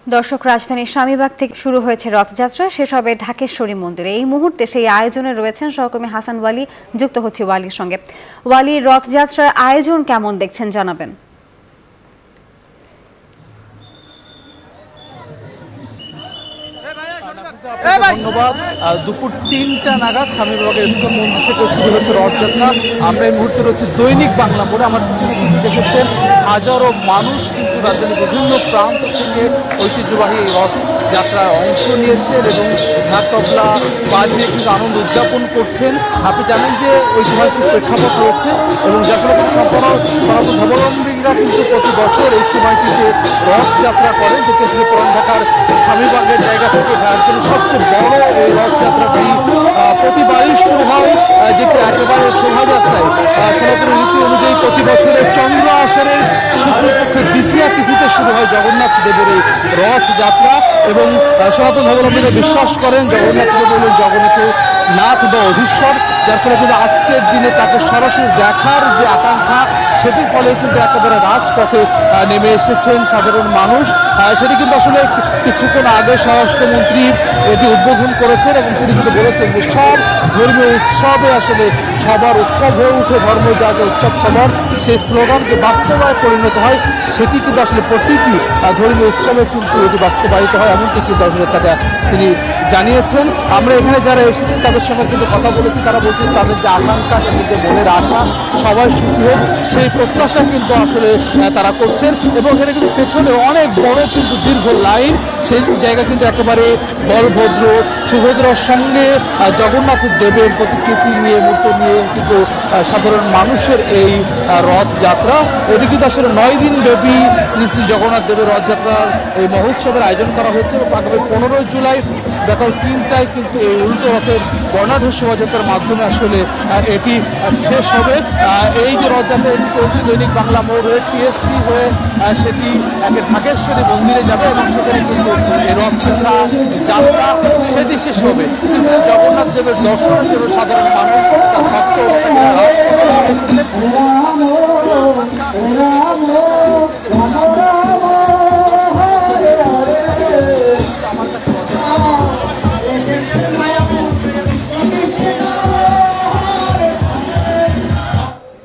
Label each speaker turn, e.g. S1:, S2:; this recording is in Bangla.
S1: দর্শক, রাজধানীর স্বামীবাগ থেকে শুরু হয়েছে রথযাত্রা, শেষ হবে ঢাকেশ্বরী মন্দিরে। এই মুহূর্তে সেই আয়োজনে রয়েছেন সহকর্মী হাসান ওয়ালি। যুক্ত হচ্ছে ওয়ালির সঙ্গে। ওয়ালি, রথযাত্রার আয়োজন কেমন দেখছেন জানাবেন।
S2: ধন্যবাদ। দুপুর ৩টা নাগাদ স্বামীবাগের ইস্কন মন্দির থেকে শুরু হচ্ছে রথযাত্রা। আমরা এই মুহূর্তে রয়েছে দৈনিক বাংলা মোড়ে। আমার পিছনে কিন্তু দেখেছেন হাজারো মানুষ কিন্তু রাজধানীর বিভিন্ন প্রান্ত থেকে ঐতিহ্যবাহী এই রথযাত্রায় অংশ নিয়েছেন এবং ঢাক তবলা বাজিয়ে কিন্তু আনন্দ উদযাপন করছেন। আপনি জানেন যে ঐতিহাসিক প্রেক্ষাপট রয়েছে এবং যার ফলে সনাতন ধর্মাবলম্বীরা কিন্তু প্রতি বছর এই সময়টিতে রথযাত্রা করেন, যেটি আসলে পুরান ঢাকার স্বামীবাগের জায়গা থেকে রাজধানীর সবচেয়ে বড় এই রথযাত্রাটি প্রতিবারই শুরু হয়, যেটি একেবারে শোভাযাত্রায় সনাতন রীতি অনুযায়ী প্রতি বছরের চন্দ্র আষাঢ়ের শুক্লপক্ষের দ্বিতীয়া তিথিতে শুরু হয় জগন্নাথ দেবের এই রথযাত্রা। এবং সনাতন ধর্মাবলম্বীরা বিশ্বাস করেন জগন্নাথ দেব হলেন জগন্নাথের নাথ বা অধীশ্বর, যার ফলে কিন্তু আজকের দিনে তাকে সরাসরি দেখার যে আকাঙ্ক্ষা, সেটির ফলে কিন্তু একেবারে রাজপথে নেমে এসেছেন সাধারণ মানুষ। সেটি কিন্তু আসলে কিছুক্ষণ আগে স্বরাষ্ট্রমন্ত্রী এটি উদ্বোধন করেছেন এবং তিনি কিন্তু বলেছেন যে সব ধর্মীয় উৎসবে আসলে সবার উৎসব হয়ে উঠে ধর্ম যাতে উৎসব সবার, সেই স্লোগানকে বাস্তবায় পরিণত হয়, সেটি কিন্তু আসলে প্রতিটি ধর্মীয় উৎসবে কিন্তু এটি বাস্তবায়িত হয়, এমনকি কিন্তু আসলে তিনি জানিয়েছেন। আমরা এখানে যারা এসেছি তাদের সঙ্গে কিন্তু কথা বলেছি, তারা বলছেন তাদের যে আকাঙ্ক্ষা, তাদের যে মনের আশা সবাই সুখী হোক, সেই প্রত্যাশা কিন্তু আসলে তারা করছেন। এবং এখানে কিন্তু পেছনে অনেক বড় কিন্তু দীর্ঘ লাইন, সেই জায়গা কিন্তু একেবারে বলভদ্র সুভদ্রার সঙ্গে জগন্নাথ দেবের প্রতিকৃতি নিয়ে মূর্তি নিয়ে কিন্তু সাধারণ মানুষের এই রথযাত্রা, এটি কিন্তু আসলে 9 দিন ব্যাপী শ্রী শ্রী জগন্নাথ দেবের রথযাত্রার এই মহোৎসবের আয়োজন করা হয়েছে এবং আগামী 15 জুলাই বিকাল 3টায় কিন্তু এই উল্টো রথের বর্ণাঢ্য শোভাযাত্রার মাধ্যমে আসলে এটি শেষ হবে। এই যে রথযাত্রা এটি চলছে দৈনিক বাংলা মোড় হয়ে টিএসসি হয়ে সেটি ঢাকেশ্বরী মন্দিরে যাবে এবং সেখানে কিন্তু এই রথযাত্রা যাত্রা সেটি শেষ হবে। শ্রী শ্রী জগন্নাথ দেবের দর্শনের জন্য সাধারণ মানুষ তার ভক্ত এসেছেন।